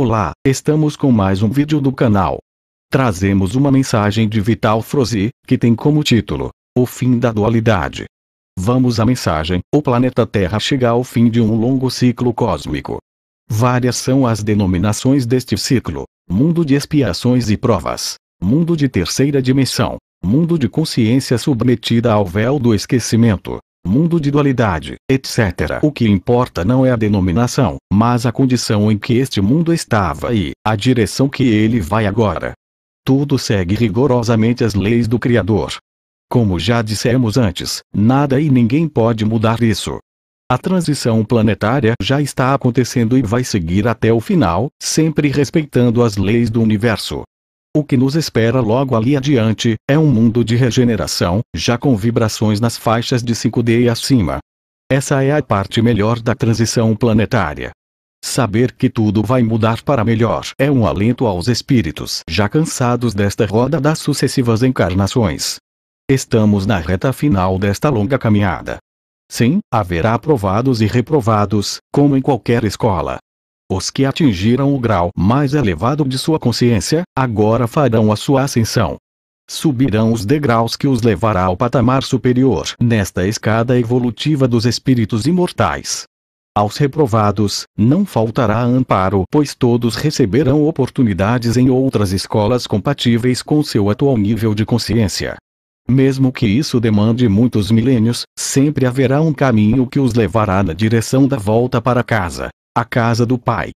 Olá, estamos com mais um vídeo do canal. Trazemos uma mensagem de Vital Froese, que tem como título, O Fim da Dualidade. Vamos à mensagem. O planeta Terra chega ao fim de um longo ciclo cósmico. Várias são as denominações deste ciclo: mundo de expiações e provas, mundo de terceira dimensão, mundo de consciência submetida ao véu do esquecimento, mundo de dualidade, etc. O que importa não é a denominação, mas a condição em que este mundo estava e a direção que ele vai agora. Tudo segue rigorosamente as leis do Criador. Como já dissemos antes, nada e ninguém pode mudar isso. A transição planetária já está acontecendo e vai seguir até o final, sempre respeitando as leis do universo. O que nos espera logo ali adiante é um mundo de regeneração, já com vibrações nas faixas de 5D e acima. Essa é a parte melhor da transição planetária. Saber que tudo vai mudar para melhor é um alento aos espíritos já cansados desta roda das sucessivas encarnações. Estamos na reta final desta longa caminhada. Sim, haverá aprovados e reprovados, como em qualquer escola. Os que atingiram o grau mais elevado de sua consciência, agora farão a sua ascensão. Subirão os degraus que os levará ao patamar superior nesta escada evolutiva dos espíritos imortais. Aos reprovados, não faltará amparo, pois todos receberão oportunidades em outras escolas compatíveis com seu atual nível de consciência. Mesmo que isso demande muitos milênios, sempre haverá um caminho que os levará na direção da volta para casa. A casa do Pai.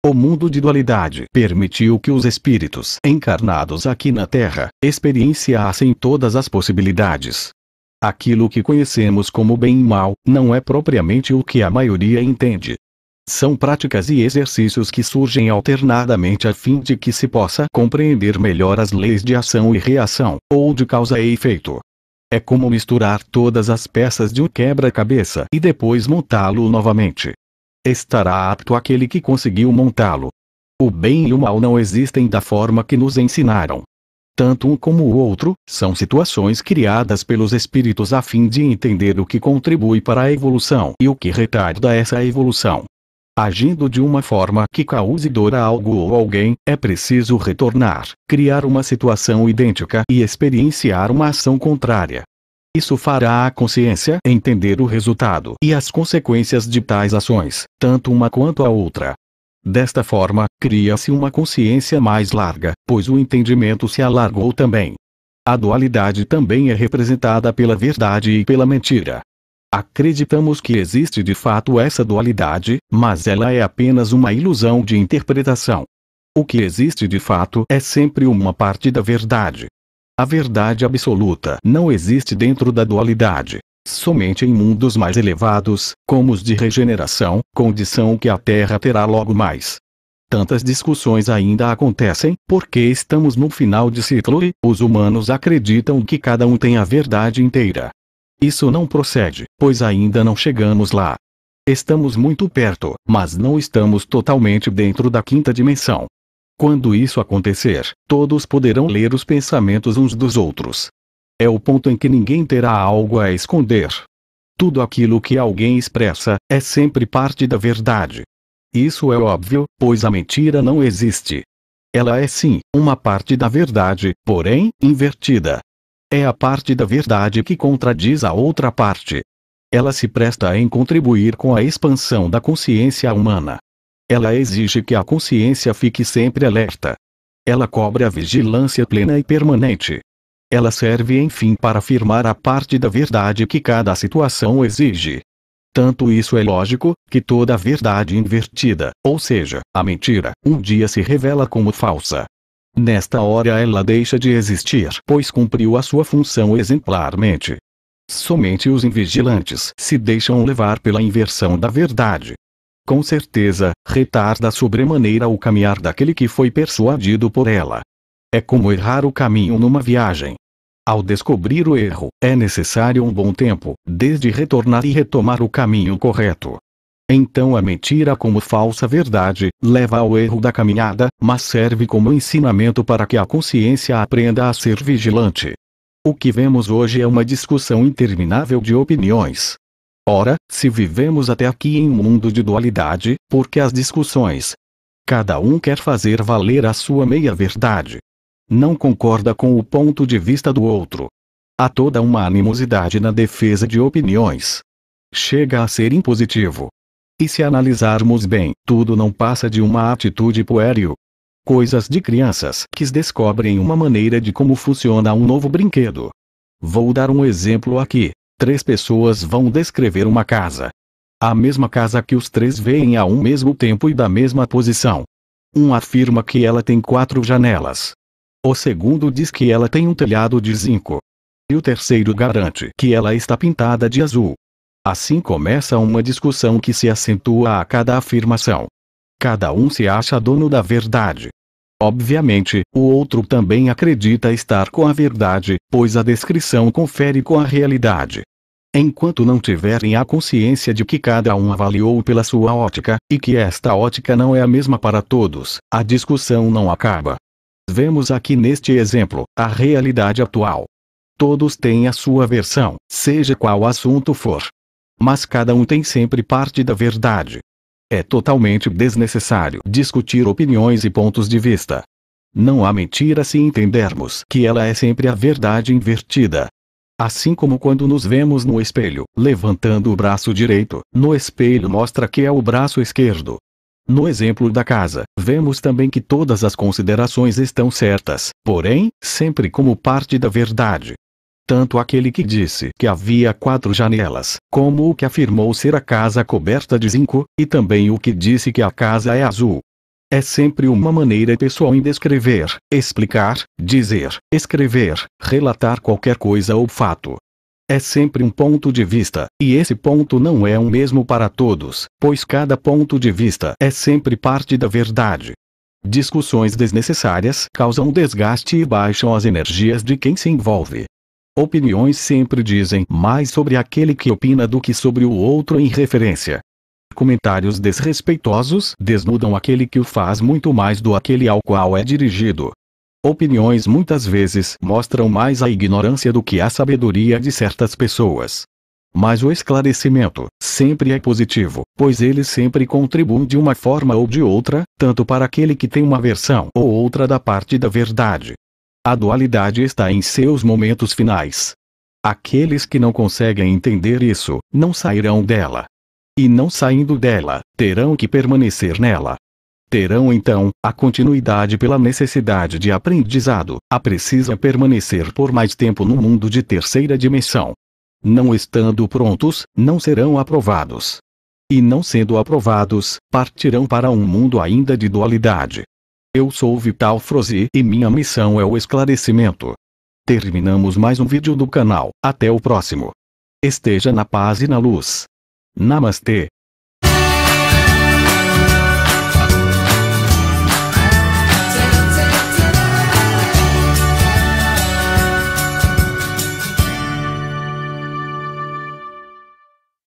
O mundo de dualidade permitiu que os espíritos encarnados aqui na Terra experienciassem todas as possibilidades. Aquilo que conhecemos como bem e mal não é propriamente o que a maioria entende. São práticas e exercícios que surgem alternadamente a fim de que se possa compreender melhor as leis de ação e reação, ou de causa e efeito. É como misturar todas as peças de um quebra-cabeça e depois montá-lo novamente. Estará apto aquele que conseguiu montá-lo. O bem e o mal não existem da forma que nos ensinaram. Tanto um como o outro, são situações criadas pelos espíritos a fim de entender o que contribui para a evolução e o que retarda essa evolução. Agindo de uma forma que cause dor a algo ou alguém, é preciso retornar, criar uma situação idêntica e experienciar uma ação contrária. Isso fará a consciência entender o resultado e as consequências de tais ações, tanto uma quanto a outra. Desta forma, cria-se uma consciência mais larga, pois o entendimento se alargou também. A dualidade também é representada pela verdade e pela mentira. Acreditamos que existe de fato essa dualidade, mas ela é apenas uma ilusão de interpretação. O que existe de fato é sempre uma parte da verdade. A verdade absoluta não existe dentro da dualidade. Somente em mundos mais elevados, como os de regeneração, condição que a Terra terá logo mais. Tantas discussões ainda acontecem, porque estamos no final de ciclo e os humanos acreditam que cada um tem a verdade inteira. Isso não procede, pois ainda não chegamos lá. Estamos muito perto, mas não estamos totalmente dentro da quinta dimensão. Quando isso acontecer, todos poderão ler os pensamentos uns dos outros. É o ponto em que ninguém terá algo a esconder. Tudo aquilo que alguém expressa, é sempre parte da verdade. Isso é óbvio, pois a mentira não existe. Ela é sim, uma parte da verdade, porém, invertida. É a parte da verdade que contradiz a outra parte. Ela se presta em contribuir com a expansão da consciência humana. Ela exige que a consciência fique sempre alerta. Ela cobra a vigilância plena e permanente. Ela serve enfim para afirmar a parte da verdade que cada situação exige. Tanto isso é lógico, que toda a verdade invertida, ou seja, a mentira, um dia se revela como falsa. Nesta hora ela deixa de existir, pois cumpriu a sua função exemplarmente. Somente os invigilantes se deixam levar pela inversão da verdade. Com certeza, retarda sobremaneira o caminhar daquele que foi persuadido por ela. É como errar o caminho numa viagem. Ao descobrir o erro, é necessário um bom tempo, desde retornar e retomar o caminho correto. Então a mentira como falsa verdade, leva ao erro da caminhada, mas serve como ensinamento para que a consciência aprenda a ser vigilante. O que vemos hoje é uma discussão interminável de opiniões. Ora, se vivemos até aqui em um mundo de dualidade, por que as discussões? Cada um quer fazer valer a sua meia-verdade. Não concorda com o ponto de vista do outro. Há toda uma animosidade na defesa de opiniões. Chega a ser impositivo. E se analisarmos bem, tudo não passa de uma atitude pueril. Coisas de crianças que descobrem uma maneira de como funciona um novo brinquedo. Vou dar um exemplo aqui. 3 pessoas vão descrever uma casa. A mesma casa que os 3 veem a um mesmo tempo e da mesma posição. Um afirma que ela tem 4 janelas. O segundo diz que ela tem um telhado de zinco. E o terceiro garante que ela está pintada de azul. Assim começa uma discussão que se acentua a cada afirmação. Cada um se acha dono da verdade. Obviamente, o outro também acredita estar com a verdade, pois a descrição confere com a realidade. Enquanto não tiverem a consciência de que cada um avaliou pela sua ótica, e que esta ótica não é a mesma para todos, a discussão não acaba. Vemos aqui neste exemplo, a realidade atual. Todos têm a sua versão, seja qual assunto for. Mas cada um tem sempre parte da verdade. É totalmente desnecessário discutir opiniões e pontos de vista. Não há mentira se entendermos que ela é sempre a verdade invertida. Assim como quando nos vemos no espelho, levantando o braço direito, no espelho mostra que é o braço esquerdo. No exemplo da casa, vemos também que todas as considerações estão certas, porém, sempre como parte da verdade. Tanto aquele que disse que havia 4 janelas, como o que afirmou ser a casa coberta de zinco, e também o que disse que a casa é azul. É sempre uma maneira pessoal em descrever, explicar, dizer, escrever, relatar qualquer coisa ou fato. É sempre um ponto de vista, e esse ponto não é o mesmo para todos, pois cada ponto de vista é sempre parte da verdade. Discussões desnecessárias causam desgaste e baixam as energias de quem se envolve. Opiniões sempre dizem mais sobre aquele que opina do que sobre o outro em referência. Comentários desrespeitosos desnudam aquele que o faz muito mais do aquele ao qual é dirigido. Opiniões muitas vezes mostram mais a ignorância do que a sabedoria de certas pessoas. Mas o esclarecimento sempre é positivo, pois ele sempre contribui de uma forma ou de outra, tanto para aquele que tem uma versão ou outra da parte da verdade. A dualidade está em seus momentos finais. Aqueles que não conseguem entender isso, não sairão dela. E não saindo dela, terão que permanecer nela. Terão então, a continuidade pela necessidade de aprendizado, a precisa permanecer por mais tempo no mundo de terceira dimensão. Não estando prontos, não serão aprovados. E não sendo aprovados, partirão para um mundo ainda de dualidade. Eu sou Vital Frozi e minha missão é o esclarecimento. Terminamos mais um vídeo do canal. Até o próximo. Esteja na paz e na luz. Namastê.